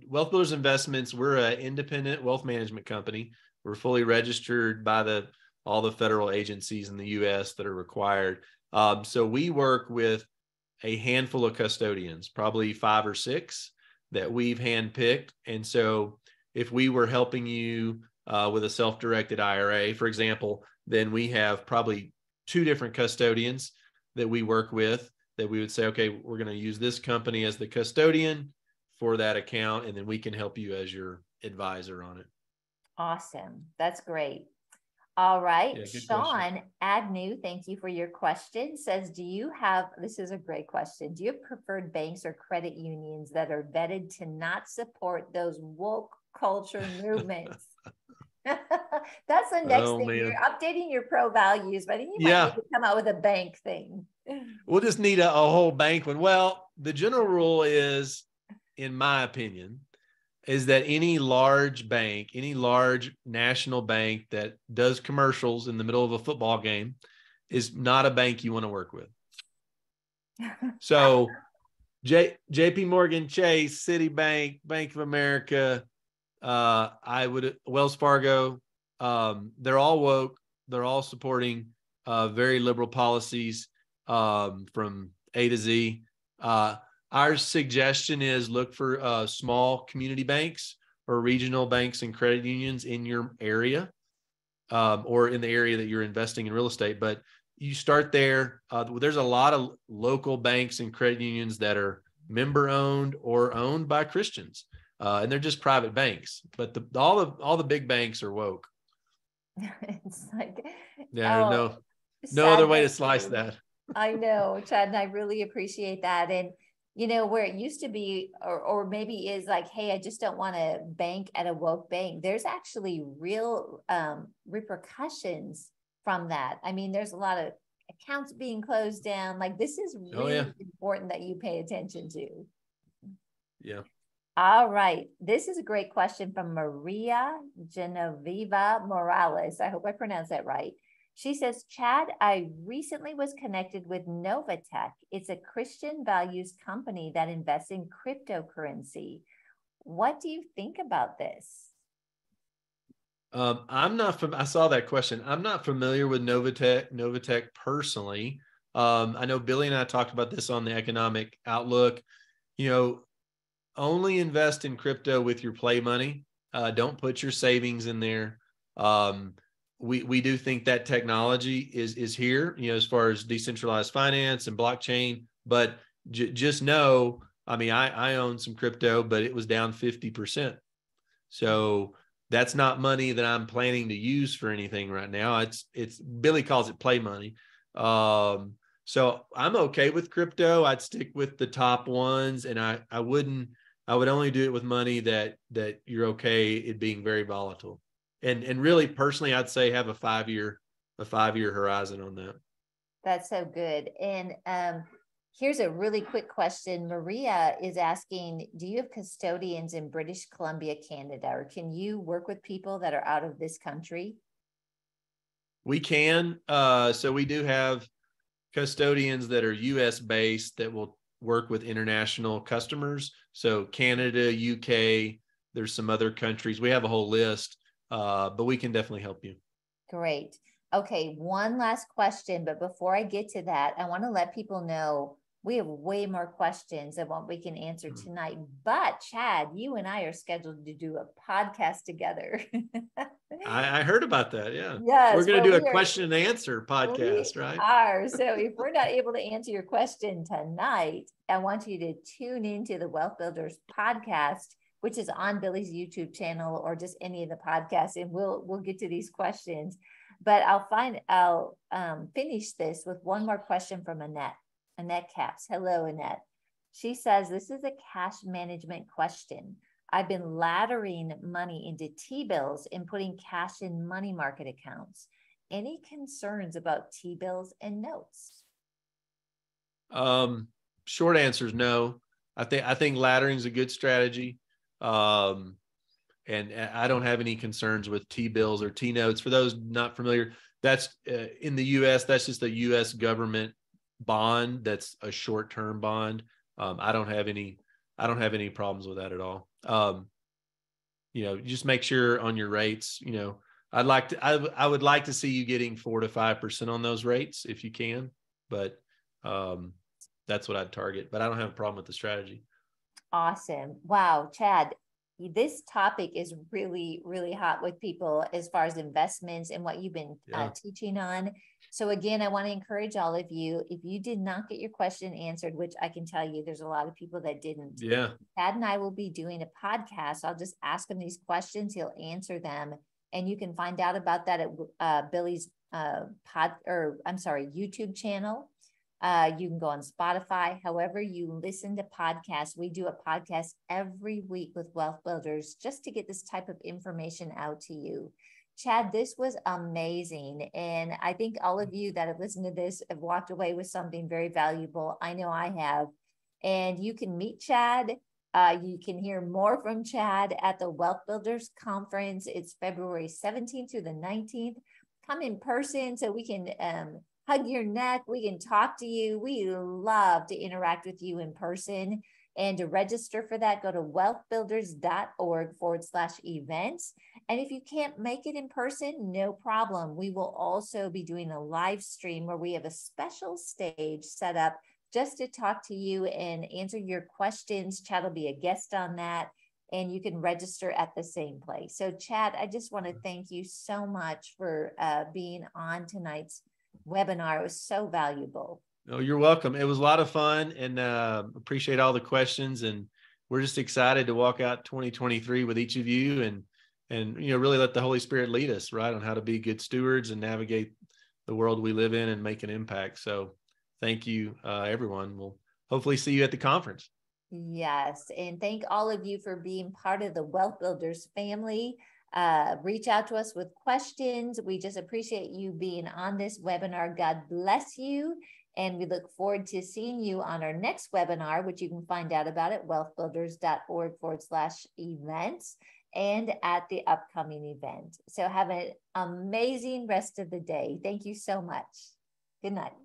Wealth Builders Investments, we're an independent wealth management company. We're fully registered by all the federal agencies in the U.S. that are required. So we work with a handful of custodians, probably 5 or 6 that we've handpicked. And so if we were helping you with a self-directed IRA, for example, then we have probably 2 different custodians that we work with that we would say, okay, we're going to use this company as the custodian for that account, and then we can help you as your advisor on it. Awesome. That's great. All right. Yeah, Sean question. Agnew, thank you for your question. Says, this is a great question. Do you have preferred banks or credit unions that are vetted to not support those woke culture movements? That's the next thing. Man. You're updating your pro values, but I think you might need to come out with a bank thing. We'll just need a whole bank one. Well, the general rule is, in my opinion, is that any large bank, any large national bank that does commercials in the middle of a football game is not a bank you want to work with. So JP Morgan Chase, Citibank, Bank of America, Wells Fargo, they're all woke. They're all supporting very liberal policies from A to Z. Our suggestion is look for small community banks or regional banks and credit unions in your area or in the area that you're investing in real estate. But you start there. There's a lot of local banks and credit unions that are member owned or owned by Christians, and they're just private banks. But all the big banks are woke. It's like, no other way to slice that. I know, Chad, and I really appreciate that. And where it used to be, or maybe is like, hey, I just don't want to bank at a woke bank. There's actually real repercussions from that. I mean, there's a lot of accounts being closed down. Like, this is really important that you pay attention to. Yeah. All right. This is a great question from Maria Genoveva Morales. I hope I pronounced that right. She says, Chad, I recently was connected with Novatech. It's a Christian values company that invests in cryptocurrency. What do you think about this? I saw that question. I'm not familiar with Novatech personally. I know Billy and I talked about this on the Economic Outlook. Only invest in crypto with your play money. Don't put your savings in there. We do think that technology is here, as far as decentralized finance and blockchain, but just know, I mean, I own some crypto, but it was down 50%. So that's not money that I'm planning to use for anything right now. It's Billy calls it play money. So I'm okay with crypto. I'd stick with the top ones, and I wouldn't I would only do it with money that you're okay it being very volatile. And really personally, I'd say have a 5-year horizon on that. That's so good. And here's a really quick question. Maria is asking, do you have custodians in British Columbia, Canada, or can you work with people that are out of this country? We can. So we do have custodians that are US based that will work with international customers. So Canada, UK, there's some other countries. We have a whole list, but we can definitely help you. Great. Okay, one last question, but before I get to that, I want to let people know we have way more questions than what we can answer tonight. But Chad, you and I are scheduled to do a podcast together. I heard about that. Yeah. Yes. We're going to do a question and answer podcast, right? Are. So if we're not able to answer your question tonight, I want you to tune into the Wealth Builders podcast, which is on Billy's YouTube channel or just any of the podcasts, and we'll get to these questions. But I'll finish this with one more question from Annette. Annette Caps. Hello, Annette. She says, this is a cash management question. I've been laddering money into T-bills and putting cash in money market accounts. Any concerns about T-bills and notes? Short answer is no. I think laddering is a good strategy. And I don't have any concerns with T-bills or T-notes. For those not familiar, that's in the U.S., that's just a U.S. government bond. That's a short-term bond. I don't have any problems with that at all. Just make sure on your rates, I would like to see you getting 4 to 5% on those rates if you can, but that's what I'd target, but I don't have a problem with the strategy. Awesome. Wow. Chad, this topic is really, really hot with people as far as investments and what you've been teaching on. So again, I want to encourage all of you, if you did not get your question answered, which I can tell you, there's a lot of people that didn't. Yeah. Chad and I will be doing a podcast. I'll just ask him these questions. He'll answer them. And you can find out about that at Billy's YouTube channel. You can go on Spotify, however you listen to podcasts. We do a podcast every week with Wealth Builders just to get this type of information out to you. Chad, this was amazing. And I think all of you that have listened to this have walked away with something very valuable. I know I have. And you can meet Chad. You can hear more from Chad at the Wealth Builders Conference. It's February 17th through the 19th. Come in person so we can hug your neck. We can talk to you. We love to interact with you in person. And to register for that, go to wealthbuilders.org/events. And if you can't make it in person, no problem. We will also be doing a live stream where we have a special stage set up just to talk to you and answer your questions. Chad will be a guest on that, and you can register at the same place. So Chad, I just want to thank you so much for being on tonight's webinar. It was so valuable. Oh, you're welcome. It was a lot of fun, and appreciate all the questions. And we're just excited to walk out 2023 with each of you, and really let the Holy Spirit lead us, right, on how to be good stewards and navigate the world we live in and make an impact. So thank you, everyone. We'll hopefully see you at the conference. Yes, and thank all of you for being part of the Wealth Builders family. Reach out to us with questions. We just appreciate you being on this webinar. God bless you. And we look forward to seeing you on our next webinar, which you can find out about at wealthbuilders.org/events and at the upcoming event. So have an amazing rest of the day. Thank you so much. Good night.